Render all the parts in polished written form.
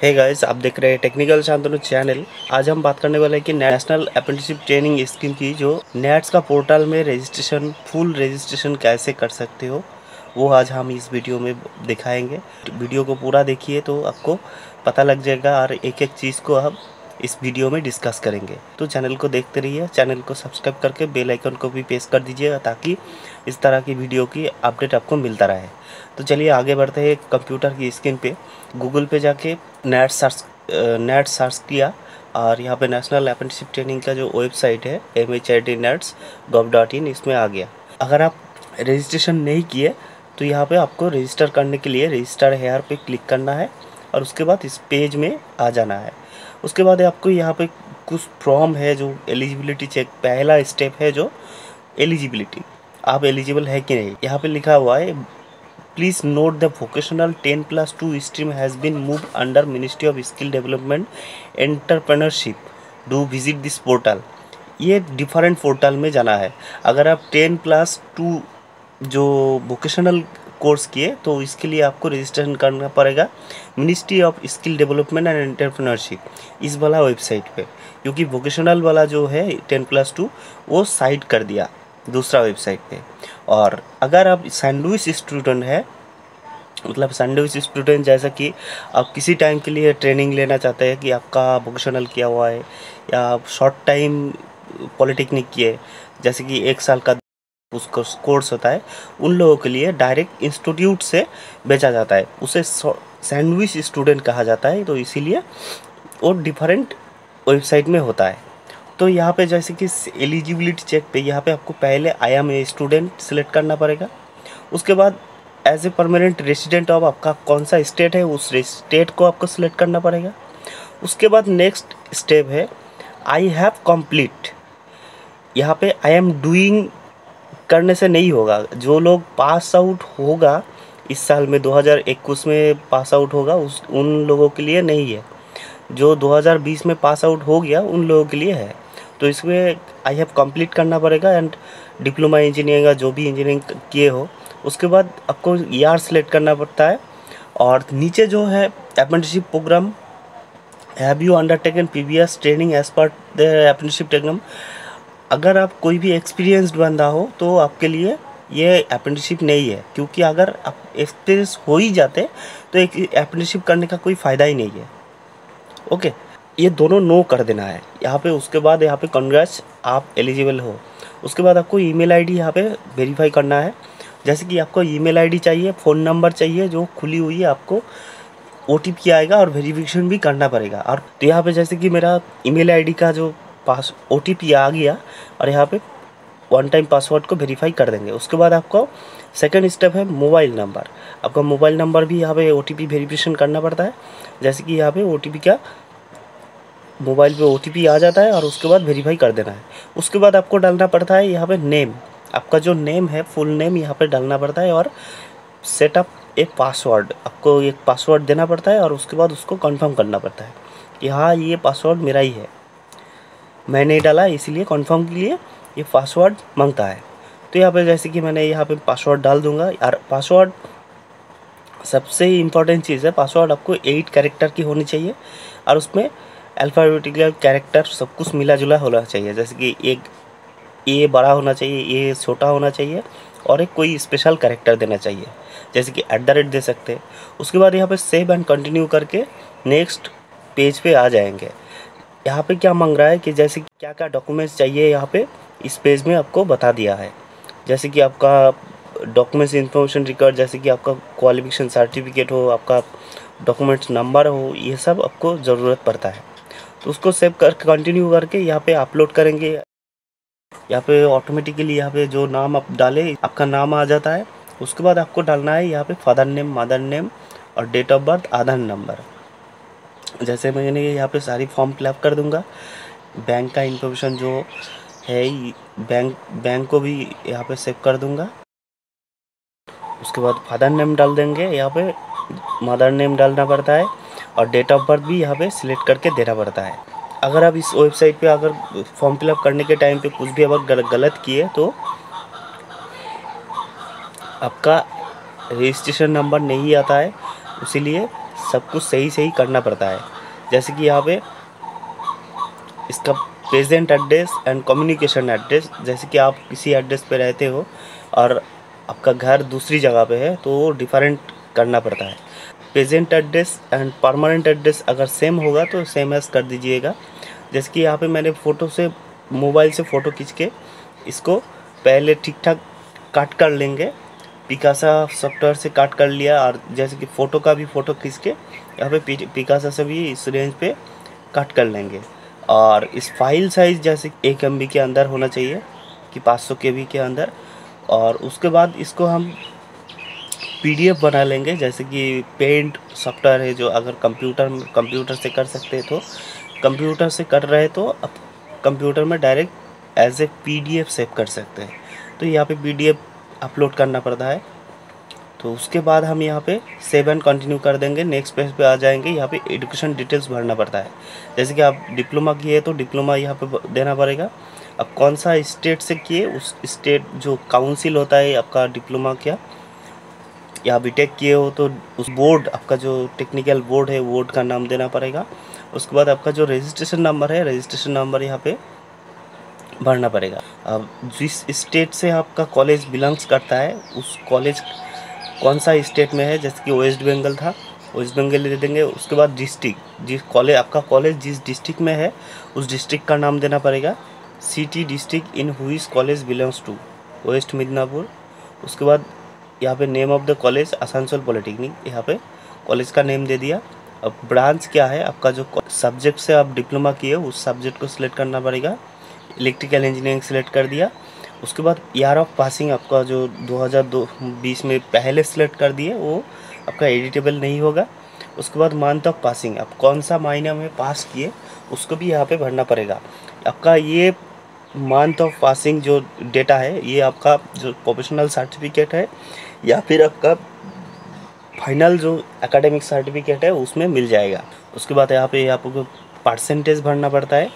Hey guys, आप देख रहे हैं टेक्निकल शांतनु चैनल। आज हम बात करने वाले हैं कि नेशनल अप्रेंटिसशिप ट्रेनिंग स्कीम की जो नेट्स का पोर्टल में रजिस्ट्रेशन फुल रजिस्ट्रेशन कैसे कर सकते हो, वो आज हम इस वीडियो में दिखाएंगे। वीडियो को पूरा देखिए तो आपको पता लग जाएगा और एक एक चीज़ को हम इस वीडियो में डिस्कस करेंगे। तो चैनल को देखते रहिए, चैनल को सब्सक्राइब करके बेल आइकन को भी प्रेस कर दीजिएगा ताकि इस तरह की वीडियो की अपडेट आपको मिलता रहे। तो चलिए आगे बढ़ते हैं। कंप्यूटर की स्क्रीन पे गूगल पे जाके नेट सर्च किया और यहाँ पे नेशनल अप्रेंटिसशिप ट्रेनिंग का जो वेबसाइट है MHRD-NETS.gov.in इसमें आ गया। अगर आप रजिस्ट्रेशन नहीं किए तो यहाँ पे आपको रजिस्टर करने के लिए रजिस्टर हेयर पे क्लिक करना है और उसके बाद इस पेज में आ जाना है। उसके बाद आपको यहाँ पे कुछ फॉर्म है जो एलिजिबिलिटी चेक, पहला स्टेप है जो एलिजिबिलिटी, आप एलिजिबल है कि नहीं। यहाँ पे लिखा हुआ है please note the vocational 10+2 stream has been move under ministry of skill development entrepreneurship, do visit this portal. ये डिफरेंट पोर्टल में जाना है। अगर आप 10+2 जो वोकेशनल कोर्स किए तो इसके लिए आपको रजिस्ट्रेशन करना पड़ेगा ministry of skill development and entrepreneurship इस वाला वेबसाइट पे, क्योंकि वोकेशनल वाला जो है 10+2 वो साइड कर दिया दूसरा वेबसाइट पे। और अगर आप सैंडविच स्टूडेंट है, मतलब सैंडविच स्टूडेंट जैसा कि आप किसी टाइम के लिए ट्रेनिंग लेना चाहते हैं कि आपका वोकेशनल किया हुआ है या आप शॉर्ट टाइम पॉलिटेक्निक किए, जैसे कि 1 साल का उसका कोर्स होता है, उन लोगों के लिए डायरेक्ट इंस्टीट्यूट से भेजा जाता है, उसे सैंडविच स्टूडेंट कहा जाता है। तो इसीलिए वो डिफरेंट वेबसाइट में होता है। तो यहाँ पे जैसे कि एलिजिबिलिटी चेक पे यहाँ पे आपको पहले I am a student select करना पड़ेगा। उसके बाद as a permanent resident of आपका कौन सा स्टेट है उस स्टेट को आपको सिलेक्ट करना पड़ेगा। उसके बाद नेक्स्ट स्टेप है आई हैव कंप्लीट। यहाँ पे आई एम डूइंग करने से नहीं होगा। जो लोग पास आउट होगा इस साल में 2021 में पास आउट होगा उन लोगों के लिए नहीं है। जो 2020 में पास आउट हो गया उन लोगों के लिए है। तो इसमें आई हैव कंप्लीट करना पड़ेगा एंड डिप्लोमा इंजीनियरिंग का जो भी इंजीनियरिंग किए हो, उसके बाद आपको ईयर सेलेक्ट करना पड़ता है। और नीचे जो है apprenticeship program, have you undertaken previous training as per the apprenticeship program. अगर आप कोई भी एक्सपीरियंस्ड बंदा हो तो आपके लिए ये अप्रेंटिसशिप नहीं है, क्योंकि अगर आप एक्सपीरियंस हो ही जाते तो एक अप्रेंटिसशिप करने का कोई फ़ायदा ही नहीं है। ओके, ये दोनों नो कर देना है यहाँ पे। उसके बाद यहाँ पे कांग्रेस आप एलिजिबल हो। उसके बाद आपको ईमेल आईडी यहाँ पे वेरीफाई करना है। जैसे कि आपको ईमेल आईडी चाहिए, फ़ोन नंबर चाहिए जो खुली हुई है, आपको OTP आएगा और वेरिफिकेशन भी करना पड़ेगा। और तो यहाँ पे जैसे कि मेरा ईमेल आईडी का जो OTP आ गया और यहाँ पे 1 टाइम पासवर्ड को वेरीफाई कर देंगे। उसके बाद आपको सेकंड स्टेप है मोबाइल नंबर। आपका मोबाइल नंबर भी यहाँ पे OTP वेरिफिकेशन करना पड़ता है। जैसे कि यहाँ पे OTP का मोबाइल पे OTP आ जाता है और उसके बाद वेरीफाई कर देना है। उसके बाद आपको डालना पड़ता है यहाँ पे नेम, आपका जो नेम है फुल नेम यहाँ पे डालना पड़ता है और सेटअप एक पासवर्ड, आपको एक पासवर्ड देना पड़ता है और उसके बाद उसको कंफर्म करना पड़ता है कि हाँ ये पासवर्ड मेरा ही है, मैं नहीं डाला इसीलिए कंफर्म के लिए ये पासवर्ड मांगता है। तो यहाँ पे जैसे कि मैंने यहाँ पे पासवर्ड डाल दूंगा। यार पासवर्ड सबसे इम्पॉर्टेंट चीज़ है, पासवर्ड आपको 8 कैरेक्टर की होनी चाहिए और उसमें अल्फ़ाबेटिकल कैरेक्टर सब कुछ मिला जुला होना चाहिए। जैसे कि एक ए बड़ा होना चाहिए, ए छोटा होना चाहिए और एक कोई स्पेशल कैरेक्टर देना चाहिए, जैसे कि @ दे सकते हैं। उसके बाद यहाँ पे सेव एंड कंटिन्यू करके नेक्स्ट पेज पे आ जाएंगे। यहाँ पे क्या मांग रहा है कि जैसे क्या क्या डॉक्यूमेंट्स चाहिए, यहाँ पे इस पेज में आपको बता दिया है। जैसे कि आपका डॉक्यूमेंट्स इन्फॉर्मेशन रिकॉर्ड, जैसे कि आपका क्वालिफिकेशन सर्टिफिकेट हो, आपका डॉक्यूमेंट्स नंबर हो, ये सब आपको ज़रूरत पड़ता है। तो उसको सेव करके कंटिन्यू करके यहाँ पे अपलोड करेंगे। यहाँ पे ऑटोमेटिकली यहाँ पे जो नाम आप डाले आपका नाम आ जाता है। उसके बाद आपको डालना है यहाँ पे फादर नेम, मदर नेम और date of birth, Aadhaar number. जैसे मैंने यहाँ पे सारी फॉर्म फिलअप कर दूंगा। बैंक का इन्फॉर्मेशन जो है बैंक को भी यहाँ पे सेव कर दूंगा। उसके बाद फादर नेम डाल देंगे, यहाँ पे मदर नेम डालना पड़ता है और डेट ऑफ बर्थ भी यहाँ पे सिलेक्ट करके देना पड़ता है। अगर आप इस वेबसाइट पे अगर फॉर्म फिलअप करने के टाइम पे कुछ भी अगर गलत किए तो आपका रजिस्ट्रेशन नंबर नहीं आता है, इसीलिए सब कुछ सही सही करना पड़ता है। जैसे कि यहाँ पे इसका present address and communication address, जैसे कि आप किसी एड्रेस पे रहते हो और आपका घर दूसरी जगह पे है तो वो डिफरेंट करना पड़ता है। Present address and permanent address अगर सेम होगा तो सेम एज कर दीजिएगा। जैसे कि यहाँ पे मैंने फ़ोटो से मोबाइल से फ़ोटो खींच के इसको पहले ठीक ठाक काट कर लेंगे, पिकासा सॉफ्टवेयर से काट कर लिया। और जैसे कि फ़ोटो का भी फ़ोटो खींच के यहाँ पे पिकासा से भी इस रेंज पे काट कर लेंगे। और इस फाइल साइज़ जैसे 1 MB के अंदर होना चाहिए कि 500 KB के अंदर। और उसके बाद इसको हम PDF बना लेंगे। जैसे कि पेंट सॉफ्टवेयर है जो अगर कंप्यूटर से कर सकते हैं तो कंप्यूटर से कर रहे तो अब कंप्यूटर में direct as a PDF save कर सकते हैं। तो यहाँ पे PDF अपलोड करना पड़ता है। तो उसके बाद हम यहाँ पे सेव एंड कंटिन्यू कर देंगे। नेक्स्ट पेज पे आ जाएंगे। यहाँ पे एजुकेशन डिटेल्स भरना पड़ता है। जैसे कि आप डिप्लोमा किए तो डिप्लोमा यहाँ पे देना पड़ेगा। अब कौन सा स्टेट से किए उस स्टेट जो काउंसिल होता है आपका डिप्लोमा क्या या बीटेक किए हो तो उस बोर्ड आपका जो टेक्निकल बोर्ड है बोर्ड का नाम देना पड़ेगा। उसके बाद आपका जो रजिस्ट्रेशन नंबर है रजिस्ट्रेशन नंबर यहाँ पे भरना पड़ेगा। अब जिस स्टेट से आपका कॉलेज बिलोंग्स करता है उस कॉलेज कौन सा स्टेट में है, जैसे कि वेस्ट बंगाल था वेस्ट बंगाल दे देंगे। उसके बाद डिस्ट्रिक्ट जिस कॉलेज आपका कॉलेज जिस डिस्ट्रिक्ट में है उस डिस्ट्रिक्ट का नाम देना पड़ेगा। City district in which college belongs to West Midnapore. उसके बाद यहाँ पे name of the college Asansol polytechnic, यहाँ पे कॉलेज का नेम दे दिया। अब ब्रांच क्या है आपका जो सब्जेक्ट से आप डिप्लोमा किए उस सब्जेक्ट को सिलेक्ट करना पड़ेगा। इलेक्ट्रिकल इंजीनियरिंग सिलेक्ट कर दिया। उसके बाद ईयर ऑफ पासिंग आपका जो 2020 में पहले सिलेक्ट कर दिए वो आपका एडिटेबल नहीं होगा। उसके बाद मंथ ऑफ पासिंग आप कौन सा महीना में पास किए उसको भी यहाँ पे भरना पड़ेगा। आपका ये मंथ ऑफ पासिंग जो डेटा है ये आपका जो प्रोफेशनल सर्टिफिकेट है या फिर आपका फाइनल जो एकेडमिक सर्टिफिकेट है उसमें मिल जाएगा। उसके बाद यहाँ पे आपको परसेंटेज भरना पड़ता है।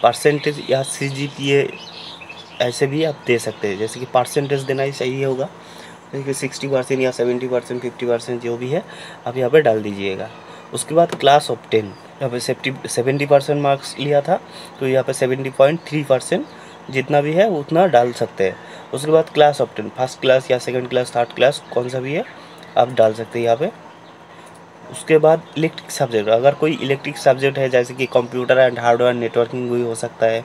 परसेंटेज या CGPA ऐसे भी आप दे सकते हैं। जैसे कि परसेंटेज देना ही सही होगा, जैसे कि 60% या 70% 50% जो भी है आप यहाँ पे डाल दीजिएगा। उसके बाद क्लास ऑफ 10 यहाँ पे 70% मार्क्स लिया था तो यहाँ पे 70.3% जितना भी है उतना डाल सकते हैं। उसके बाद क्लास ऑफ 10 फर्स्ट क्लास या सेकंड क्लास थर्ड क्लास कौन सा भी है आप डाल सकते हैं यहाँ पे। उसके बाद इलेक्ट्रिक सब्जेक्ट अगर कोई इलेक्ट्रिक सब्जेक्ट है जैसे कि कंप्यूटर एंड हार्डवेयर नेटवर्किंग भी हो सकता है,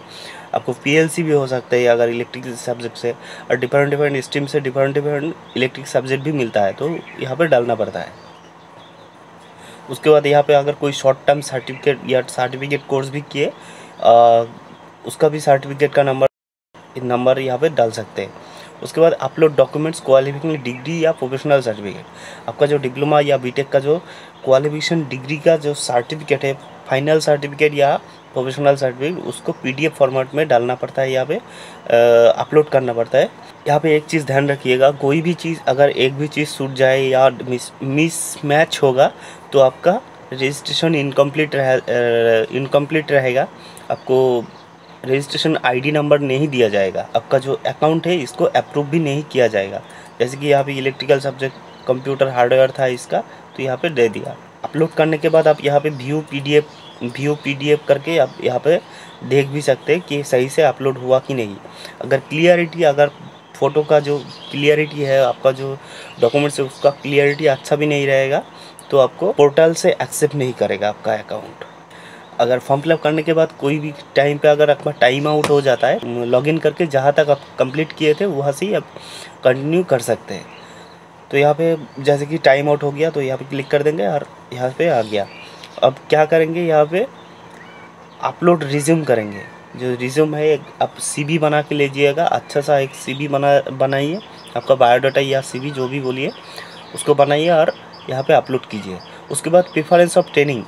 आपको PLC भी हो सकता है अगर इलेक्ट्रिक सब्जेक्ट से। और डिफरेंट स्ट्रीम से डिफरेंट इलेक्ट्रिक सब्जेक्ट भी मिलता है तो यहाँ पे डालना पड़ता है। उसके बाद यहाँ पे अगर कोई शॉर्ट टर्म सर्टिफिकेट या सर्टिफिकेट कोर्स भी किए उसका भी सर्टिफिकेट का नंबर यहाँ पे डाल सकते हैं। उसके बाद अपलोड डॉक्यूमेंट्स क्वालिफिकेशन डिग्री या प्रोफेशनल सर्टिफिकेट आपका जो डिप्लोमा या बीटेक का जो क्वालिफिकेशन डिग्री का जो सर्टिफिकेट है फाइनल सर्टिफिकेट या प्रोफेशनल सर्टिफिकेट उसको PDF फॉर्मेट में डालना पड़ता है, यहाँ पे अपलोड करना पड़ता है। यहाँ पे एक चीज़ ध्यान रखिएगा कोई भी चीज़ अगर एक भी चीज़ छूट जाए या मिसमैच होगा तो आपका रजिस्ट्रेशन इनकम्प्लीट रहेगा। आपको रजिस्ट्रेशन ID नंबर नहीं दिया जाएगा। आपका जो अकाउंट है इसको अप्रूव भी नहीं किया जाएगा। जैसे कि यहाँ पे इलेक्ट्रिकल सब्जेक्ट कंप्यूटर हार्डवेयर था इसका तो यहाँ पे दे दिया। अपलोड करने के बाद आप यहाँ पे व्यू PDF करके आप यहाँ पे देख भी सकते हैं कि सही से अपलोड हुआ कि नहीं। अगर फ़ोटो का जो क्लियरिटी है आपका जो डॉक्यूमेंट्स है उसका क्लियरिटी अच्छा भी नहीं रहेगा तो आपको पोर्टल से एक्सेप्ट नहीं करेगा आपका अकाउंट। अगर फॉर्म फिलअप करने के बाद कोई भी टाइम पे अगर आपका टाइम आउट हो जाता है लॉगिन करके जहाँ तक आप कंप्लीट किए थे वहाँ से ही आप कंटिन्यू कर सकते हैं। तो यहाँ पे जैसे कि टाइम आउट हो गया तो यहाँ पे क्लिक कर देंगे और यहाँ पे आ गया। अब क्या करेंगे यहाँ पे अपलोड रिज्यूम करेंगे। जो रिज्यूम है आप CV बना के लीजिएगा, अच्छा सा एक CV बनाइए आपका बायोडाटा या CV जो भी बोलिए उसको बनाइए और यहाँ पे अपलोड कीजिए। उसके बाद preference of training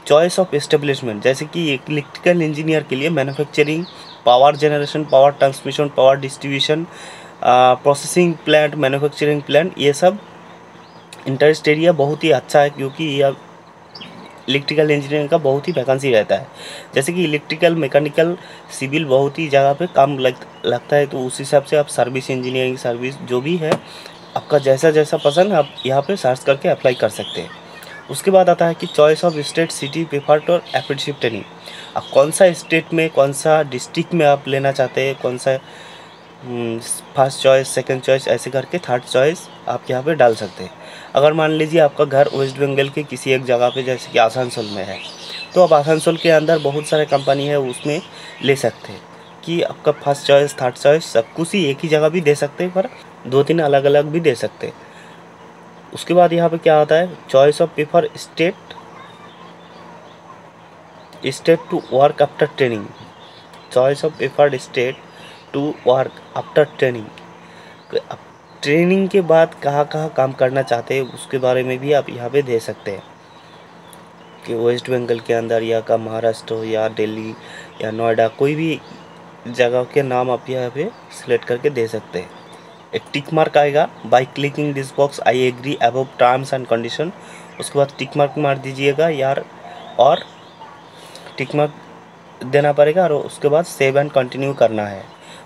choice of establishment जैसे कि इलेक्ट्रिकल इंजीनियर के लिए manufacturing power generation power transmission power distribution processing plant manufacturing plant ये सब इंटरेस्ट एरिया बहुत ही अच्छा है क्योंकि यह इलेक्ट्रिकल इंजीनियरिंग का बहुत ही वैकेंसी रहता है। जैसे कि इलेक्ट्रिकल मैकेनिकल सिविल बहुत ही जगह पे काम लगता है तो उस हिसाब से आप सर्विस इंजीनियरिंग सर्विस जो भी है आपका जैसा जैसा पसंद आप यहाँ पे सर्च करके अप्लाई कर सकते हैं। उसके बाद आता है कि choice of state, city, preferred और अप्रेंटिसशिप ट्रेनिंग। आप कौन सा स्टेट में, कौन सा डिस्ट्रिक्ट में आप लेना चाहते हैं, कौन सा फर्स्ट चॉइस, सेकंड चॉइस, ऐसे करके थर्ड चॉइस आप यहाँ पे डाल सकते हैं। अगर मान लीजिए आपका घर वेस्ट बंगाल के किसी एक जगह पे जैसे कि आसनसोल में है, तो आप आसनसोल के अंदर बहुत सारे कंपनी है उसमें ले सकते हैं कि आपका फर्स्ट चॉइस, थर्ड चॉइस सब कुछ ही एक ही जगह भी दे सकते हैं, पर 2-3 अलग अलग भी दे सकते हैं। उसके बाद यहाँ पे क्या आता है, choice of prefer state to work after training. Choice of preferred state to work after training. Training के बाद कहाँ कहाँ काम करना चाहते हैं उसके बारे में भी आप यहाँ पे दे सकते हैं कि वेस्ट बंगाल के अंदर या का महाराष्ट्र हो या दिल्ली या नोएडा, कोई भी जगह के नाम आप यहाँ पे सिलेक्ट करके दे सकते हैं। एक टिक मार्क आएगा, by clicking this box I agree above terms and condition. उसके बाद टिक मार्क मार दीजिएगा यार, और टिक मार्क देना पड़ेगा, और उसके बाद सेव एंड कंटिन्यू करना है।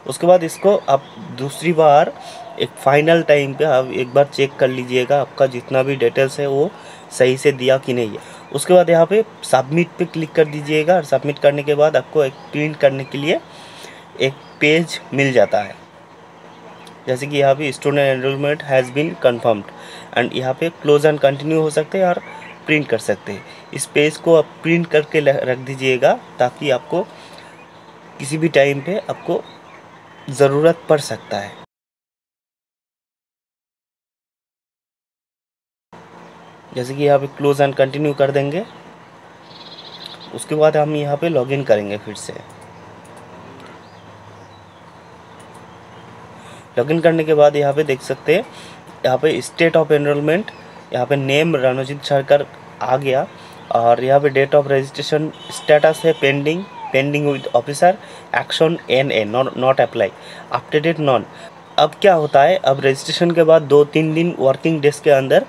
उसके बाद इसको आप दूसरी बार एक फाइनल टाइम पे आप एक बार चेक कर लीजिएगा आपका जितना भी डिटेल्स है वो सही से दिया कि नहीं है। उसके बाद यहाँ पे सबमिट पे क्लिक कर दीजिएगा, और सबमिट करने के बाद आपको एक प्रिंट करने के लिए एक पेज मिल जाता है, जैसे कि यहाँ पे student enrolment has been confirmed, and यहाँ पे क्लोज एंड कंटिन्यू हो सकते हैं और प्रिंट कर सकते हैं। इस पेज को आप प्रिंट करके रख दीजिएगा ताकि आपको किसी भी टाइम पे आपको ज़रूरत पड़ सकता है। जैसे कि यहाँ पे क्लोज एंड कंटिन्यू कर देंगे। उसके बाद हम यहाँ पे लॉगिन करेंगे फिर से। लॉगिन करने के बाद यहाँ पे देख सकते हैं, यहाँ पे स्टेट ऑफ एनरोलमेंट, यहाँ पे नेम रणजीत सरकार आ गया, और यहाँ पे डेट ऑफ रजिस्ट्रेशन स्टेटस है pending, pending with officer action NA not apply, updated non. अब क्या होता है, अब रजिस्ट्रेशन के बाद 2-3 दिन वर्किंग डेज के अंदर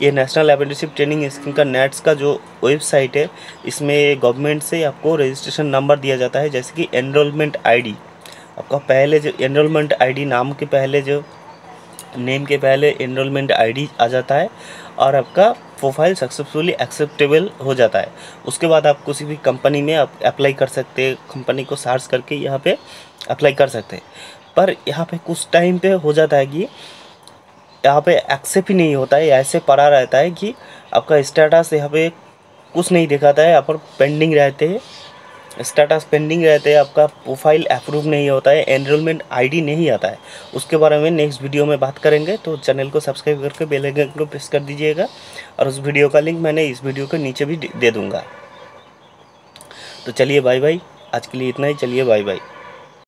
ये नेशनल अप्रेंटिसशिप ट्रेनिंग स्कीम का नेट्स का जो वेबसाइट है, इसमें गवर्नमेंट से आपको रजिस्ट्रेशन नंबर दिया जाता है, जैसे कि एनरोलमेंट ID। आपका पहले जो एनरोलमेंट ID नाम के पहले जो नेम के पहले एनरोलमेंट ID आ जाता है, और आपका प्रोफाइल सक्सेसफुली एक्सेप्टेबल हो जाता है। उसके बाद आप किसी भी कंपनी में आप अप्लाई कर सकते हैं, कंपनी को सर्च करके यहाँ पे अप्लाई कर सकते हैं। पर यहाँ पे कुछ टाइम पे हो जाता है कि यहाँ पे एक्सेप्ट ही नहीं होता है, ऐसे पड़ा रहता है कि आपका स्टेटस यहाँ पे कुछ नहीं दिखाता है, यहाँ पर पेंडिंग रहते हैं, स्टेटस पेंडिंग रहते हैं, आपका प्रोफाइल अप्रूव नहीं होता है, एनरोलमेंट ID नहीं आता है। उसके बारे में नेक्स्ट वीडियो में बात करेंगे, तो चैनल को सब्सक्राइब करके बेल आइकन को प्रेस कर दीजिएगा, और उस वीडियो का लिंक मैंने इस वीडियो के नीचे भी दे दूँगा। तो चलिए बाय बाय, आज के लिए इतना ही, चलिए बाय बाय।